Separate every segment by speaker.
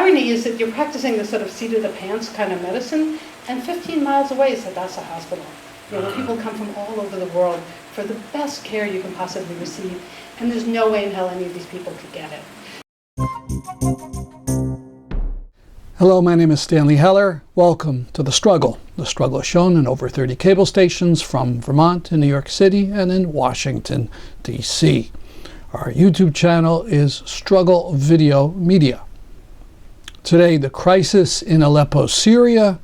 Speaker 1: irony is that you're practicing this sort of seat of the pants kind of medicine, and 15 miles away is Hadassah Hospital, where people come from all over the world for the best care you can possibly receive, and there's no way in hell any of these people could get it.
Speaker 2: Hello, my name is Stanley Heller. Welcome to The Struggle. The Struggle is shown in over 30 cable stations from Vermont to New York City and in Washington, D.C. Our YouTube channel is Struggle Video Media. Today, the crisis in Aleppo, Syria,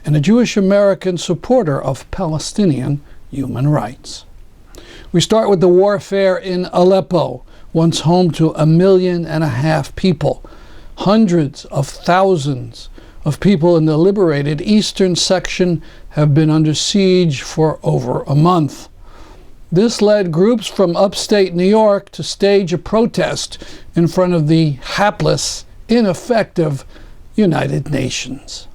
Speaker 2: and a Jewish American supporter of Palestinian human rights. We start with the warfare in Aleppo, once home to 1.5 million people. Hundreds of thousands of people in the liberated eastern section have been under siege for over a month. This led groups from upstate New York to stage a protest in front of the hapless, ineffective United Nations.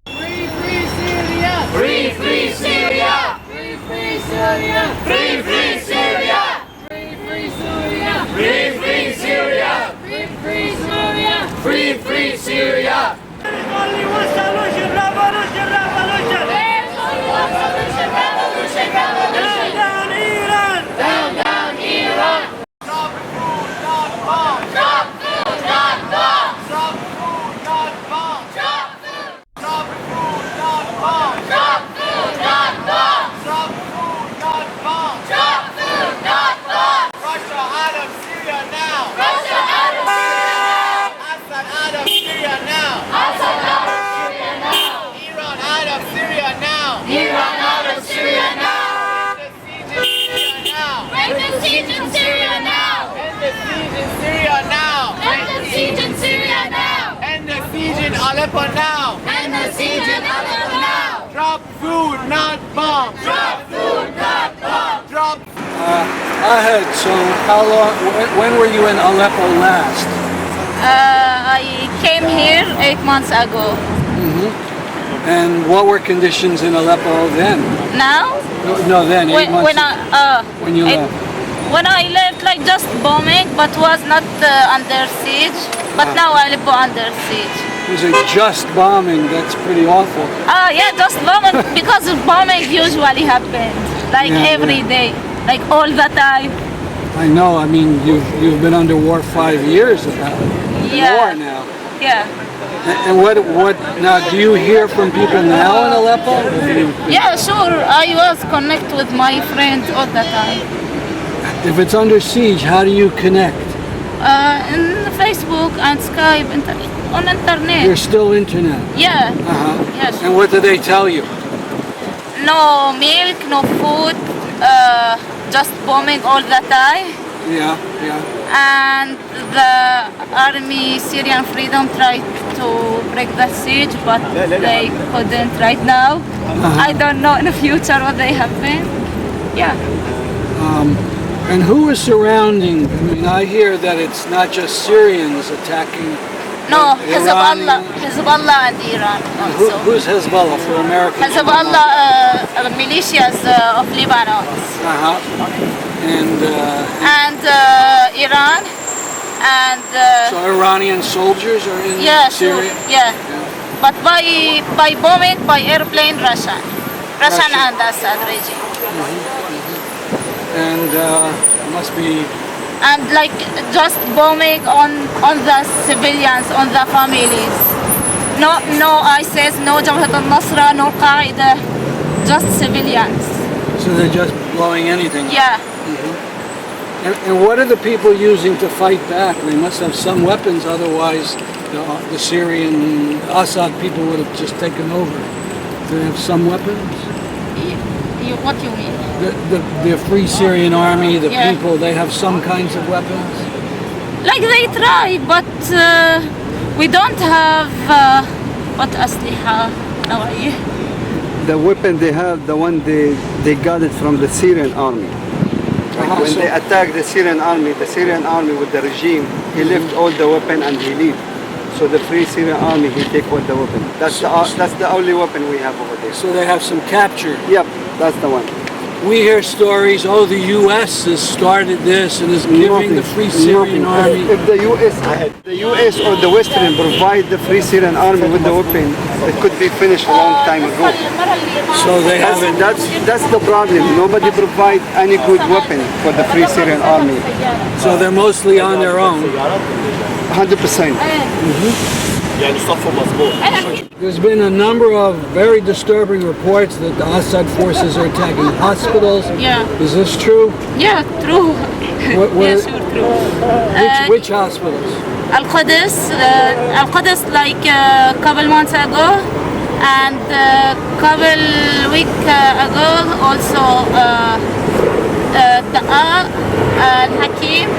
Speaker 3: Free, free Syria! Free, free Syria! Free, free Syria! Free, free Syria! Free, free Syria! Free, free Syria! Free, free Syria! Free, free Syria! There's only one solution, revolution, revolution! There's only one solution, revolution, revolution! Down, down Iran! Down, down Iran! Stop food, not bomb! Stop food, not bomb! Stop food, not bomb! Stop food! Stop food, not bomb! Stop food, not bomb! Stop food, not bomb! Stop food, not bomb! Russia out of Syria now! Russia out of Syria now! Assad out of Syria now! Assad out of Syria now! Iran out of Syria now! Iran out of Syria now! End the siege in Syria now! End the siege in Syria now! End the siege in Syria now! End the siege in Aleppo now! End the siege in Aleppo now! Drop food, not bombs! Drop food, not bombs! Drop.
Speaker 2: Ahead, so how long, when were you in Aleppo last?
Speaker 4: I came here 8 months ago.
Speaker 2: And what were conditions in Aleppo then?
Speaker 4: Now?
Speaker 2: No, then, 8 months when you left.
Speaker 4: When I left, like just bombing, but was not under siege. But now Aleppo under siege.
Speaker 2: Was it just bombing? That's pretty awful.
Speaker 4: Yeah, just bombing, because bombing usually happens, like every day, like all the time.
Speaker 2: I know, I mean, you've been under war 5 years about war now.
Speaker 4: Yeah.
Speaker 2: And what now, do you hear from people now in Aleppo?
Speaker 4: Yeah, sure. I was connect with my friends all the time.
Speaker 2: If it's under siege, how do you connect?
Speaker 4: In Facebook and Skype, on internet.
Speaker 2: There's still internet?
Speaker 4: Yeah. Yes.
Speaker 2: And what do they tell you?
Speaker 4: No milk, no food, just bombing all the time.
Speaker 2: Yeah.
Speaker 4: And the army, Syrian Freedom, tried to break the siege, but they couldn't right now. I don't know in the future what they happen. Yeah.
Speaker 2: And who is surrounding? I mean, I hear that it's not just Syrians attacking.
Speaker 4: No, Hezbollah and Iran also.
Speaker 2: Who's Hezbollah for America?
Speaker 4: Hezbollah, militias of Lebanon. And Iran. And
Speaker 2: so Iranian soldiers are in Syria?
Speaker 4: Yeah. But by bombing, by airplane, Russian and Assad regime.
Speaker 2: And must be.
Speaker 4: And like just bombing on the civilians, on the families. No ISIS, no Jabhat al-Nusra, no Qaeda, just civilians.
Speaker 2: So they're just blowing anything?
Speaker 4: Yeah.
Speaker 2: And what are the people using to fight back? They must have some weapons, otherwise the Syrian Assad people would have just taken over. Do they have some weapons?
Speaker 4: What do you mean?
Speaker 2: The Free Syrian Army, the people, they have some kinds of weapons?
Speaker 4: Like they try, but we don't have what أسلحة نوعية.
Speaker 5: The weapon they have, the one they got it from the Syrian army. When they attack the Syrian army with the regime, he left all the weapon and he leave. So the Free Syrian army, he take all the weapon. That's the only weapon we have over there.
Speaker 2: So they have some captured.
Speaker 5: Yep, that's the one.
Speaker 2: We hear stories, oh, the U.S. has started this and is giving the Free Syrian Army.
Speaker 5: If the U.S. or the Western provide the Free Syrian Army with the weapon, it could be finished a long time ago.
Speaker 2: So they haven't.
Speaker 5: That's the problem. Nobody provide any good weapon for the Free Syrian Army.
Speaker 2: So they're mostly on their own.
Speaker 5: 100%.
Speaker 2: There's been a number of very disturbing reports that the Assad forces are attacking hospitals.
Speaker 4: Yeah.
Speaker 2: Is this true?
Speaker 4: Yeah, true.
Speaker 2: Where,
Speaker 4: Yes, true.
Speaker 2: which hospitals?
Speaker 4: Al-Quds like a couple months ago, and couple week ago also Ta'a, Al-Hakim,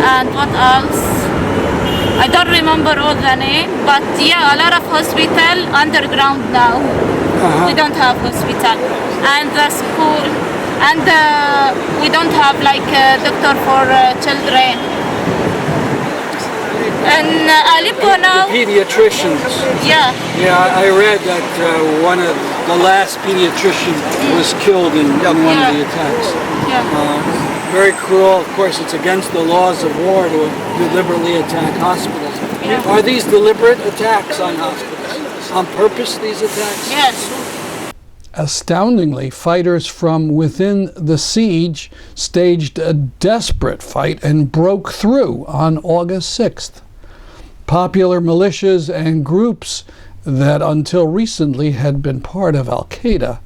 Speaker 4: and what else? I don't remember all the name, but yeah, a lot of hospital underground now. We don't have hospital, and the school, and we don't have like a doctor for children. And Aleppo now.
Speaker 2: Pediatricians.
Speaker 4: Yeah.
Speaker 2: Yeah, I read that one of the last pediatrician was killed in one of the attacks.
Speaker 4: Yeah.
Speaker 2: Very cruel. Of course, it's against the laws of war to deliberately attack hospitals.
Speaker 4: Yeah.
Speaker 2: Are these deliberate attacks on hospitals? On purpose, these attacks?
Speaker 4: Yes.
Speaker 2: Astoundingly, fighters from within the siege staged a desperate fight and broke through on August 6th. Popular militias and groups that until recently had been part of Al-Qaeda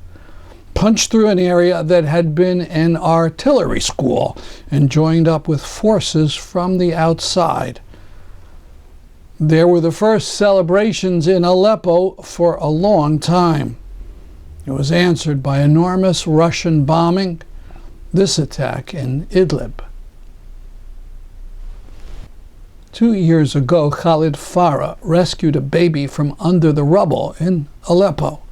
Speaker 2: punched through an area that had been an artillery school and joined up with forces from the outside. There were the first celebrations in Aleppo for a long time. It was answered by enormous Russian bombing, this attack in Idlib. 2 years ago, Khaled Farah rescued a baby from under the rubble in Aleppo.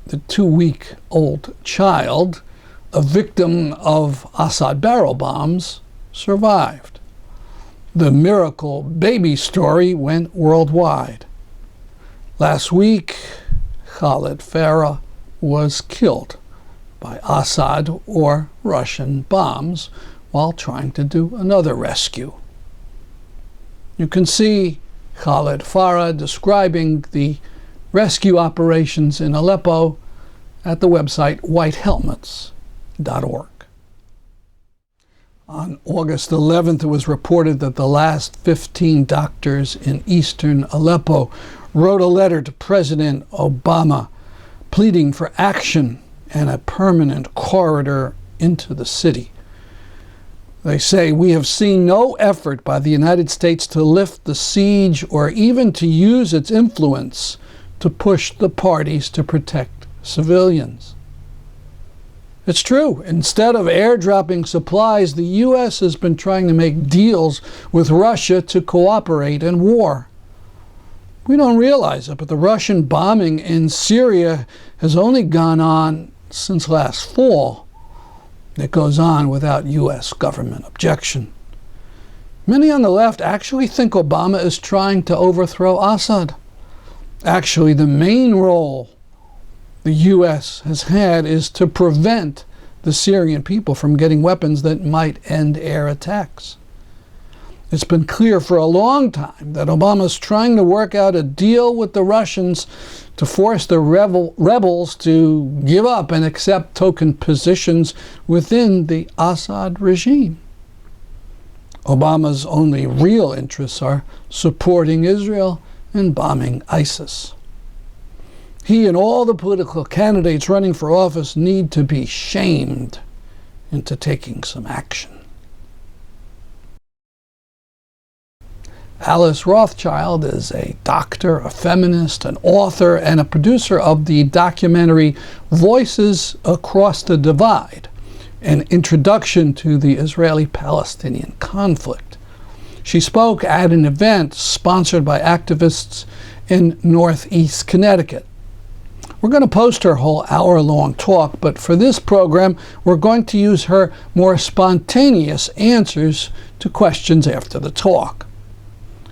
Speaker 2: The 2-week-old child, a victim of Assad barrel bombs, survived. The miracle baby story went worldwide. Last week, Khaled Farah was killed by Assad or Russian bombs while trying to do another rescue. You can see Khaled Farah describing the rescue operations in Aleppo at the website whitehelmets.org. On August 11th, it was reported that the last 15 doctors in eastern Aleppo wrote a letter to President Obama pleading for action and a permanent corridor into the city. They say, "We have seen no effort by the United States to lift the siege or even to use its influence to push the parties to protect civilians." It's true. Instead of airdropping supplies, the U.S. has been trying to make deals with Russia to cooperate in war. We don't realize it, but the Russian bombing in Syria has only gone on since last fall. It goes on without U.S. government objection. Many on the left actually think Obama is trying to overthrow Assad. Actually, the main role the U.S. has had is to prevent the Syrian people from getting weapons that might end air attacks. It's been clear for a long time that Obama is trying to work out a deal with the Russians to force the rebels to give up and accept token positions within the Assad regime. Obama's only real interests are supporting Israel and bombing ISIS. He and all the political candidates running for office need to be shamed into taking some action. Alice Rothchild is a doctor, a feminist, an author, and a producer of the documentary Voices Across the Divide, an introduction to the Israeli-Palestinian conflict. She spoke at an event sponsored by activists in Northeast Connecticut. We're going to post her whole hour-long talk, but for this program, we're going to use her more spontaneous answers to questions after the talk.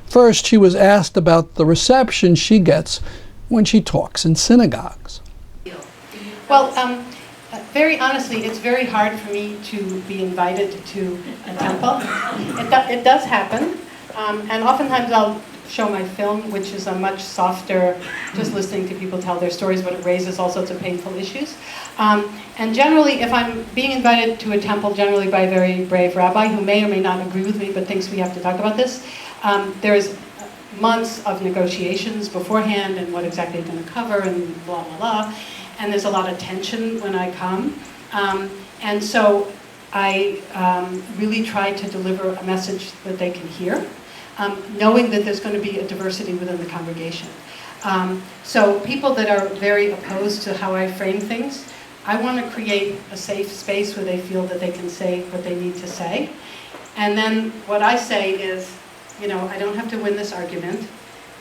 Speaker 2: First, she was asked about the reception she gets when she talks in synagogues.
Speaker 1: Well, very honestly, it's very hard for me to be invited to a temple. It does happen, and oftentimes I'll show my film, which is a much softer, just listening to people tell their stories, but it raises all sorts of painful issues. And generally, if I'm being invited to a temple, generally by a very brave rabbi who may or may not agree with me, but thinks we have to talk about this, there's months of negotiations beforehand and what exactly they're going to cover and blah, blah, blah. And there's a lot of tension when I come. And so I really try to deliver a message that they can hear, knowing that there's going to be a diversity within the congregation. So people that are very opposed to how I frame things, I want to create a safe space where they feel that they can say what they need to say. And then what I say is, I don't have to win this argument.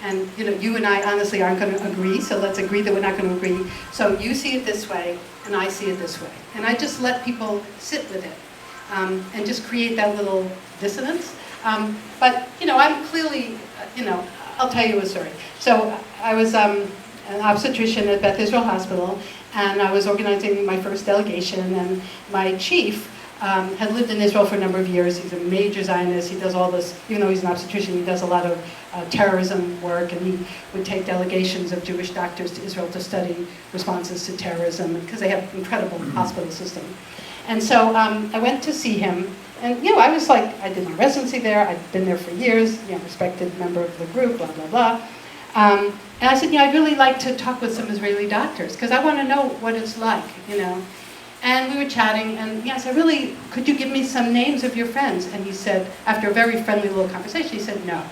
Speaker 1: And you and I honestly aren't going to agree, so let's agree that we're not going to agree. So you see it this way, and I see it this way. And I just let people sit with it, and just create that little dissonance. But I'm clearly, I'll tell you a story. So I was an obstetrician at Beth Israel Hospital, and I was organizing my first delegation, and my chief had lived in Israel for a number of years. He's a major Zionist. He does all this, even though he's an obstetrician, he does a lot of terrorism work, and he would take delegations of Jewish doctors to Israel to study responses to terrorism, because they have an incredible hospital system. And so I went to see him, and I was like, I did my residency there, I'd been there for years, respected member of the group, blah, blah, blah. And I said, I'd really like to talk with some Israeli doctors, because I want to know what it's like, And we were chatting, and I said, really, could you give me some names of your friends? And he said, after a very friendly little conversation, he said, no.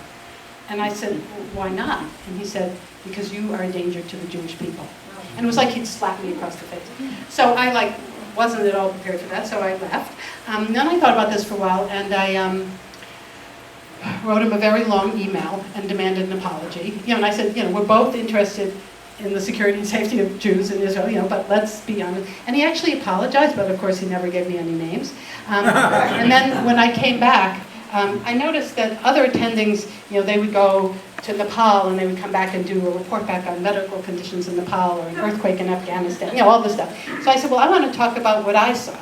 Speaker 1: And I said, why not? And he said, because you are a danger to the Jewish people. And it was like he'd slapped me across the face. So I wasn't at all prepared for that, so I left. Then I thought about this for a while, and I wrote him a very long email and demanded an apology. And I said, we're both interested in the security and safety of Jews in Israel, but let's be honest. And he actually apologized, but of course he never gave me any names. And then when I came back, I noticed that other attendings, they would go to Nepal and they would come back and do a report back on medical conditions in Nepal or an earthquake in Afghanistan, all this stuff. So I said, well, I want to talk about what I saw.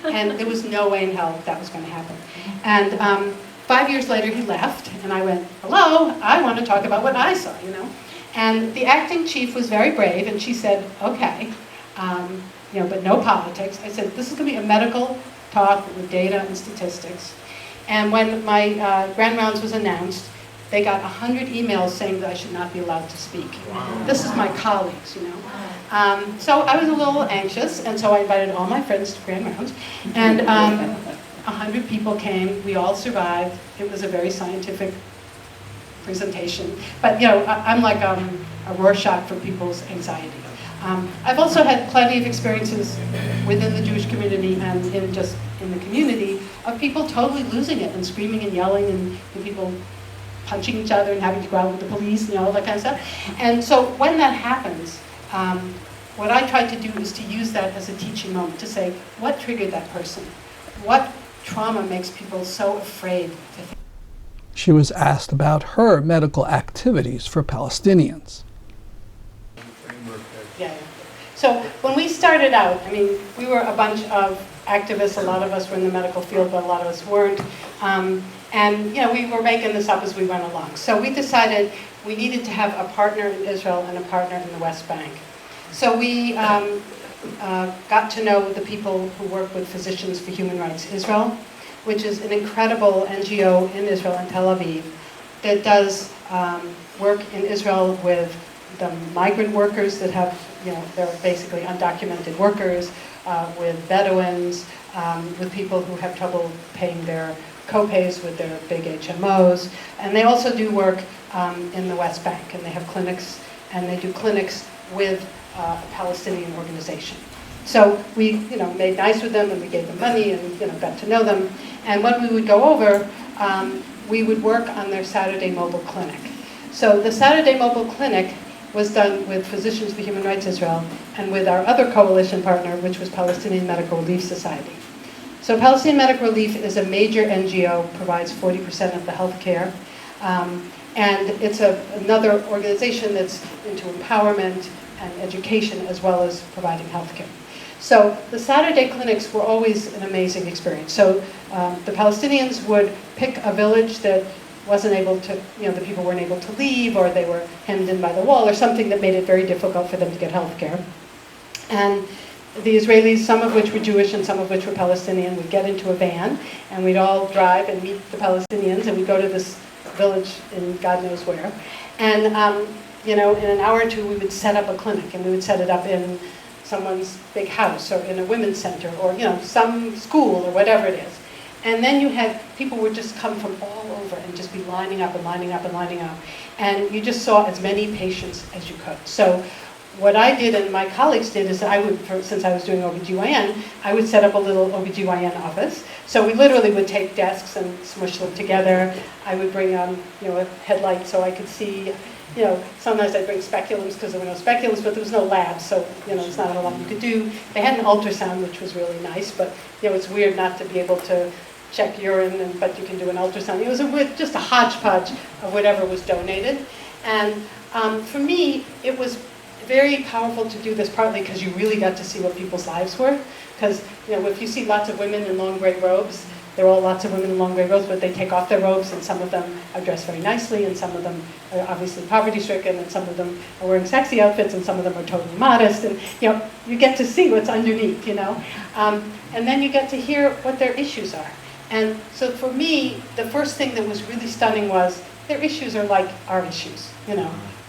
Speaker 1: And there was no way in hell that was going to happen. And 5 years later he left, and I went, hello, I want to talk about what I saw, And the acting chief was very brave, and she said, okay, but no politics. I said, this is going to be a medical talk with data and statistics. And when my grand rounds was announced, they got 100 emails saying that I should not be allowed to speak. Wow. This is my colleagues, So I was a little anxious, and so I invited all my friends to grand rounds. And 100 people came. We all survived. It was a very scientific presentation. But, I'm like a Rorschach for people's anxiety. I've also had plenty of experiences within the Jewish community and in the community of people totally losing it and screaming and yelling and people punching each other and having to go out with the police and all that kind of stuff. And so when that happens, what I try to do is to use that as a teaching moment, to say, what triggered that person? What trauma makes people so afraid to think?
Speaker 2: She was asked about her medical activities for Palestinians.
Speaker 1: Yeah. So when we started out, we were a bunch of activists. A lot of us were in the medical field, but a lot of us weren't. And we were making this up as we went along. So we decided we needed to have a partner in Israel and a partner in the West Bank. So we got to know the people who work with Physicians for Human Rights Israel, which is an incredible NGO in Israel and Tel Aviv that does work in Israel with the migrant workers that have, they're basically undocumented workers, with Bedouins, with people who have trouble paying their co-pays with their big HMOs. And they also do work in the West Bank, and they have clinics, and they do clinics with a Palestinian organization. So we, made nice with them, and we gave them money, and got to know them. And when we would go over, we would work on their Saturday mobile clinic. So the Saturday mobile clinic was done with Physicians for Human Rights Israel and with our other coalition partner, which was Palestinian Medical Relief Society. So Palestinian Medical Relief is a major NGO, provides 40% of the health care, and it's another organization that's into empowerment and education as well as providing health care. So the Saturday clinics were always an amazing experience. So the Palestinians would pick a village that wasn't able to, the people weren't able to leave, or they were hemmed in by the wall, or something that made it very difficult for them to get health care. And the Israelis, some of which were Jewish and some of which were Palestinian, would get into a van, and we'd all drive and meet the Palestinians, and we'd go to this village in God knows where. And, in an hour or two, we would set up a clinic, and we would set it up in someone's big house, or in a women's center, or, some school, or whatever it is. And then you had, people would just come from all over and just be lining up and lining up and lining up. And you just saw as many patients as you could. So what I did and my colleagues did is I would, since I was doing OBGYN, I would set up a little OBGYN office. So we literally would take desks and smush them together. I would bring a headlight so I could see. Sometimes I'd bring speculums because there were no speculums, but there was no lab, so there's not a lot you could do. They had an ultrasound, which was really nice, but it's weird not to be able to check urine, but you can do an ultrasound. It was just a hodgepodge of whatever was donated. And for me, it was very powerful to do this, partly because you really got to see what people's lives were. Because if you see lots of women in long gray robes, there are all lots of women in long gray robes, but they take off their robes, and some of them are dressed very nicely, and some of them are obviously poverty-stricken, and some of them are wearing sexy outfits, and some of them are totally modest, and you get to see what's underneath, and then you get to hear what their issues are. And so for me, the first thing that was really stunning was their issues are like our issues,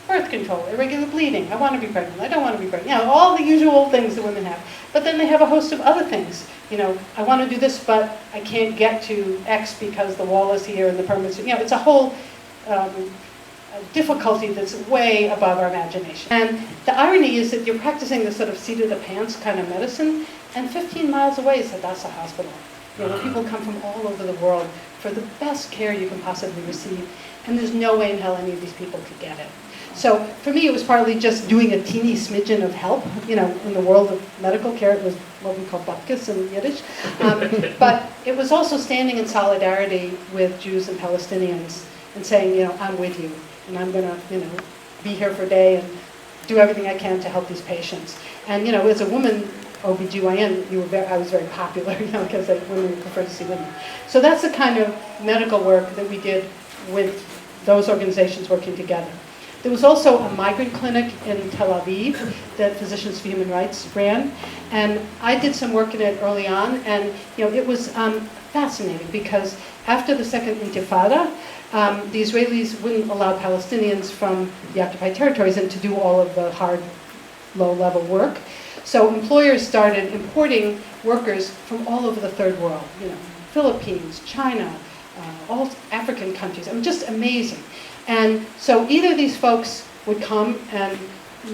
Speaker 1: birth control, irregular bleeding, I want to be pregnant, I don't want to be pregnant, all the usual things that women have. But then they have a host of other things. I want to do this, but I can't get to X because the wall is here and the permits. It's a whole difficulty that's way above our imagination. And the irony is that you're practicing this sort of seat-of-the-pants kind of medicine, and 15 miles away is Hadassah Hospital. People come from all over the world for the best care you can possibly receive, and there's no way in hell any of these people could get it. So for me, it was partly just doing a teeny smidgen of help. In the world of medical care, it was what we call butkus in Yiddish. But it was also standing in solidarity with Jews and Palestinians and saying, I'm with you, and I'm going to, be here for a day and do everything I can to help these patients. And, as a woman, OBGYN, I was very popular, because women prefer to see women. So that's the kind of medical work that we did with those organizations working together. There was also a migrant clinic in Tel Aviv that Physicians for Human Rights ran, and I did some work in it early on, and it was fascinating because after the Second Intifada, the Israelis wouldn't allow Palestinians from the occupied territories in to do all of the hard, low-level work. So employers started importing workers from all over the third world, Philippines, China, all African countries. Just amazing. And so either these folks would come and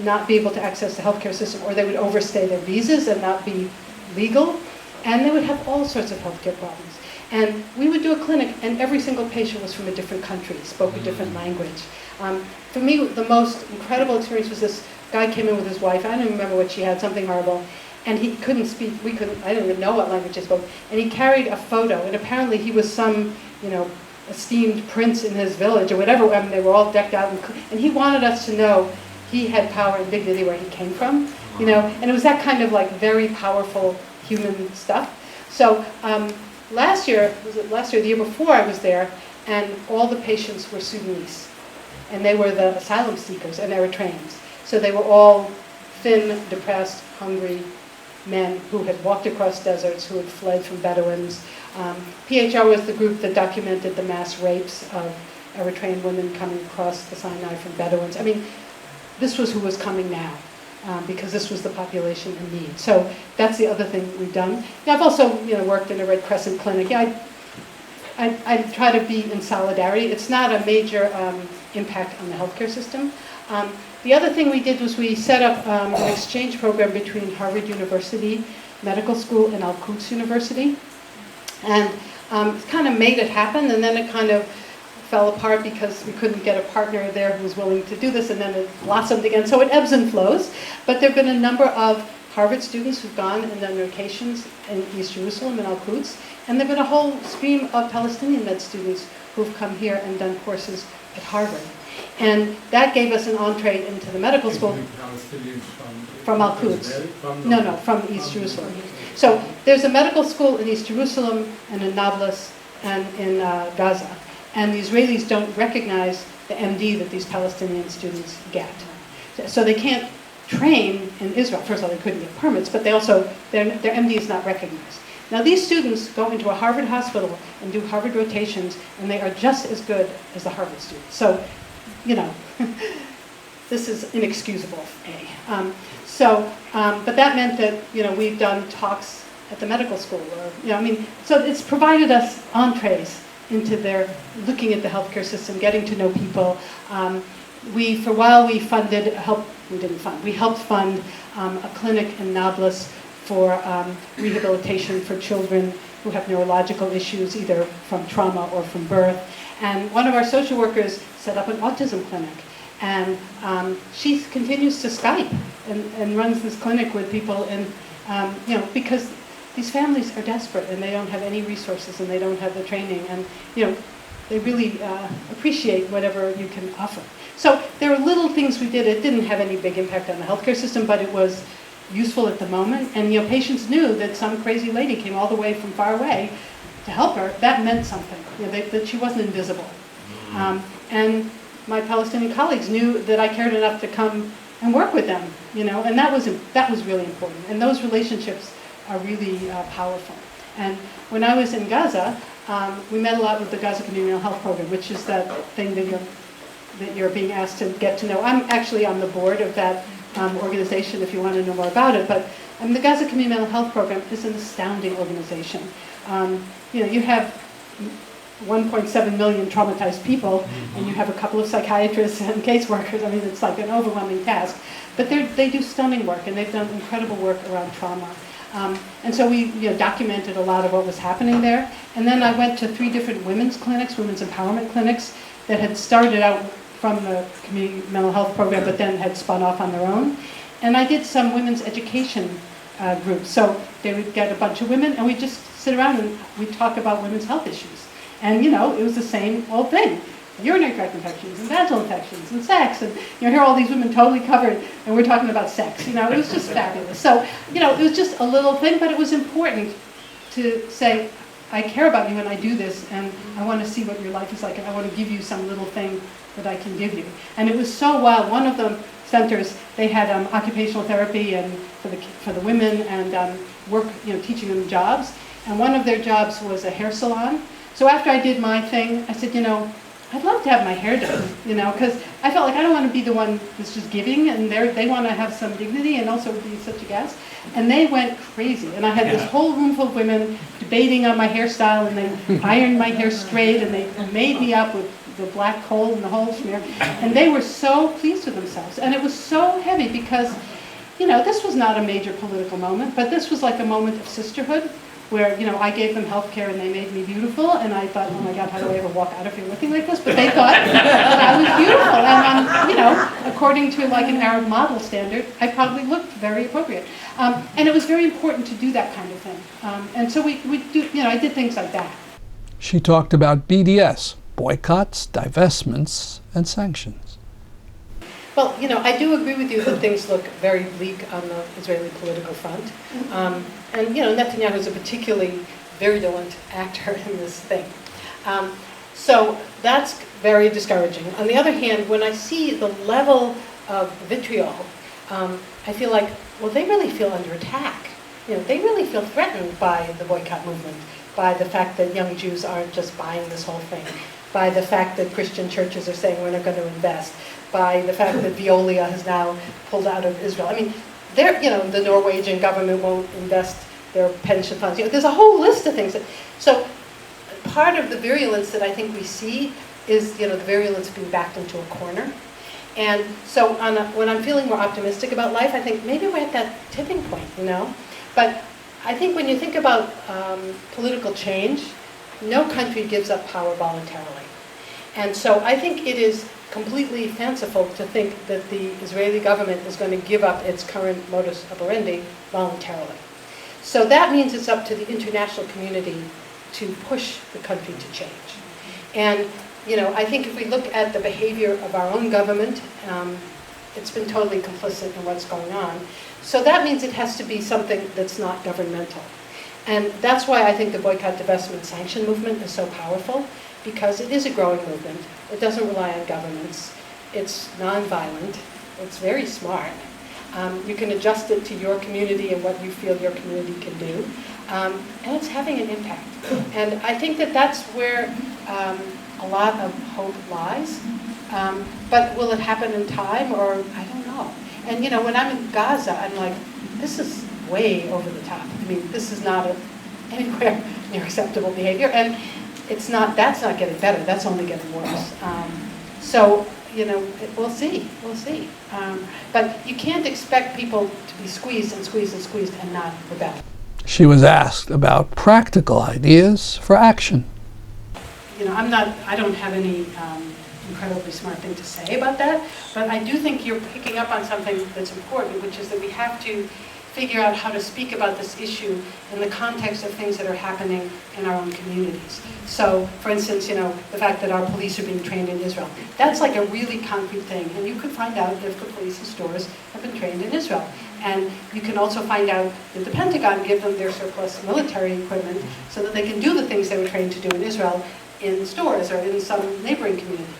Speaker 1: not be able to access the healthcare system, or they would overstay their visas and not be legal, and they would have all sorts of healthcare problems. And we would do a clinic, and every single patient was from a different country, spoke a different language. For me, the most incredible experience was this guy came in with his wife. I don't even remember what she had, something horrible. And he couldn't speak, I didn't even know what language he spoke. And he carried a photo, and apparently he was some, esteemed prince in his village or whatever. They were all decked out, and he wanted us to know he had power and dignity where he came from, and it was that kind of very powerful human stuff. So the year before I was there, and all the patients were Sudanese, and they were the asylum seekers and Eritreans. So they were all thin, depressed, hungry men who had walked across deserts, who had fled from Bedouins. PHR was the group that documented the mass rapes of Eritrean women coming across the Sinai from Bedouins. This was who was coming now, because this was the population in need. So that's the other thing we've done. I've also worked in a Red Crescent clinic. I try to be in solidarity. It's not a major impact on the healthcare system. The other thing we did was we set up an exchange program between Harvard University Medical School and Al-Quds University. And it kind of made it happen, and then it kind of fell apart because we couldn't get a partner there who was willing to do this, and then it blossomed again. So it ebbs and flows. But there have been a number of Harvard students who've gone and done rotations in East Jerusalem and Al-Quds, and there have been a whole stream of Palestinian med students who've come here and done courses at Harvard. And that gave us an entree into the medical school.
Speaker 6: Palestinians
Speaker 1: From Al-Quds.
Speaker 6: from
Speaker 1: No, from East Jerusalem. So there's a medical school in East Jerusalem and in Nablus and in Gaza. And the Israelis don't recognize the MD that these Palestinian students get. So they can't train in Israel. First of all, they couldn't get permits, but they also, their MD is not recognized. Now these students go into a Harvard hospital and do Harvard rotations, and they are just as good as the Harvard students. So, you know, this is inexcusable, but that meant that, you know, we've done talks at the medical school, or, you know, I mean, so it's provided us entrees into their looking at the healthcare system, getting to know people. For a while we helped fund a clinic in Nablus for rehabilitation for children who have neurological issues, either from trauma or from birth. And one of our social workers set up an autism clinic. And she continues to Skype and runs this clinic with people, and you know, because these families are desperate and they don't have any resources and they don't have the training, and you know, they really appreciate whatever you can offer. So there are little things we did. It didn't have any big impact on the healthcare system, but it was useful at the moment. And you know, patients knew that some crazy lady came all the way from far away to help her. That meant something. You know, that she wasn't invisible. And my Palestinian colleagues knew that I cared enough to come and work with them. You know, and that was really important. And those relationships are really powerful. And when I was in Gaza, we met a lot with the Gaza Communal Health Program, which is that thing that you're being asked to get to know. I'm actually on the board of that organization if you want to know more about it. But the Gaza Communal Health Program is an astounding organization. You know, you have 1.7 million traumatized people, and you have a couple of psychiatrists and caseworkers. I mean, it's like an overwhelming task. But they do stunning work, and they've done incredible work around trauma. And so we documented a lot of what was happening there. And then I went to 3 different women's clinics, women's empowerment clinics, that had started out from the community mental health program, but then had spun off on their own. And I did some women's education groups. So they would get a bunch of women, and we'd just sit around and we'd talk about women's health issues. And you know, it was the same old thing. Urinary tract infections and vaginal infections and sex, and you know, here are all these women totally covered, and we're talking about sex. You know, it was just fabulous. So, you know, it was just a little thing, but it was important to say, I care about you and I do this, and I want to see what your life is like, and I want to give you some little thing that I can give you. And it was so wild. One of the centers, they had occupational therapy and for the women, and work, you know, teaching them jobs. And one of their jobs was a hair salon. So after I did my thing, I said, you know, I'd love to have my hair done, you know, because I felt like I don't want to be the one that's just giving, and they want to have some dignity and also be such a guest. And they went crazy, and I had this whole room full of women debating on my hairstyle, and they ironed my hair straight, and they made me up with the black coal and the whole smear, and they were so pleased with themselves. And it was so heavy because, you know, this was not a major political moment, but this was like a moment of sisterhood, where, you know, I gave them health care and they made me beautiful, and I thought, oh my God, how do I ever walk out of here looking like this? But they thought that I was beautiful, and you know, according to like an Arab model standard, I probably looked very appropriate. And it was very important to do that kind of thing. And so we do, you know, I did things like that.
Speaker 2: She talked about BDS, boycotts, divestments, and sanctions.
Speaker 1: Well, you know, I do agree with you that things look very bleak on the Israeli political front. And, you know, Netanyahu is a particularly virulent actor in this thing. So that's very discouraging. On the other hand, when I see the level of vitriol, I feel like, well, they really feel under attack. You know, they really feel threatened by the boycott movement, by the fact that young Jews aren't just buying this whole thing, by the fact that Christian churches are saying we're not going to invest, by the fact that Veolia has now pulled out of Israel. I mean, you know, the Norwegian government won't invest their pension funds. You know, there's a whole list of things. So part of the virulence that I think we see is, you know, the virulence being backed into a corner. And so when I'm feeling more optimistic about life, I think maybe we're at that tipping point, you know. But I think when you think about political change, no country gives up power voluntarily. And so I think it is completely fanciful to think that the Israeli government is going to give up its current modus operandi voluntarily. So that means it's up to the international community to push the country to change. And I think if we look at the behavior of our own government, it's been totally complicit in what's going on. So that means it has to be something that's not governmental. And that's why I think the boycott, divestment, sanction movement is so powerful, because it is a growing movement. It doesn't rely on governments. It's nonviolent. It's very smart. You can adjust it to your community and what you feel your community can do. And it's having an impact. And I think that that's where a lot of hope lies. But will it happen in time, or I don't know. And when I'm in Gaza, I'm like, this is way over the top. I mean, this is not anywhere near acceptable behavior. And that's not getting better, that's only getting worse. So, we'll see. But you can't expect people to be squeezed and squeezed and squeezed and not rebel.
Speaker 2: She was asked about practical ideas for action.
Speaker 1: I don't have any incredibly smart thing to say about that, but I do think you're picking up on something that's important, which is that we have to figure out how to speak about this issue in the context of things that are happening in our own communities. So, for instance, the fact that our police are being trained in Israel, that's like a really concrete thing, and you could find out if the police in stores have been trained in Israel. And you can also find out that the Pentagon give them their surplus military equipment so that they can do the things they were trained to do in Israel in stores or in some neighboring community.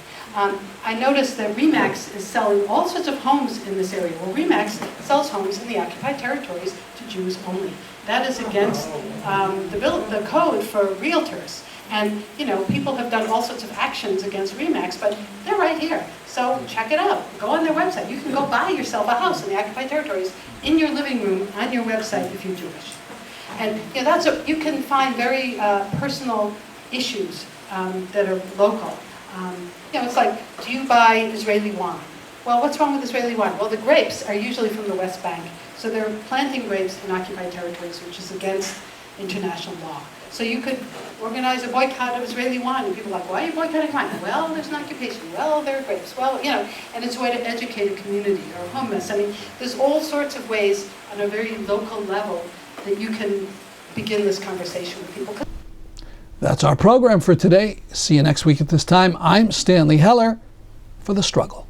Speaker 1: I noticed that RE/MAX is selling all sorts of homes in this area. Well, RE/MAX sells homes in the occupied territories to Jews only. That is against the code for realtors. And, people have done all sorts of actions against RE/MAX, but they're right here. So check it out. Go on their website. You can go buy yourself a house in the occupied territories in your living room on your website if you're Jewish. And you can find very personal issues that are local. It's like, do you buy Israeli wine? Well, what's wrong with Israeli wine? Well, the grapes are usually from the West Bank. So they're planting grapes in occupied territories, which is against international law. So you could organize a boycott of Israeli wine, and people are like, why are you boycotting wine? Well, there's an occupation. Well, there are grapes. Well, and it's a way to educate a community or hummus. I mean, there's all sorts of ways on a very local level that you can begin this conversation with people.
Speaker 2: That's our program for today. See you next week at this time. I'm Stanley Heller for The Struggle.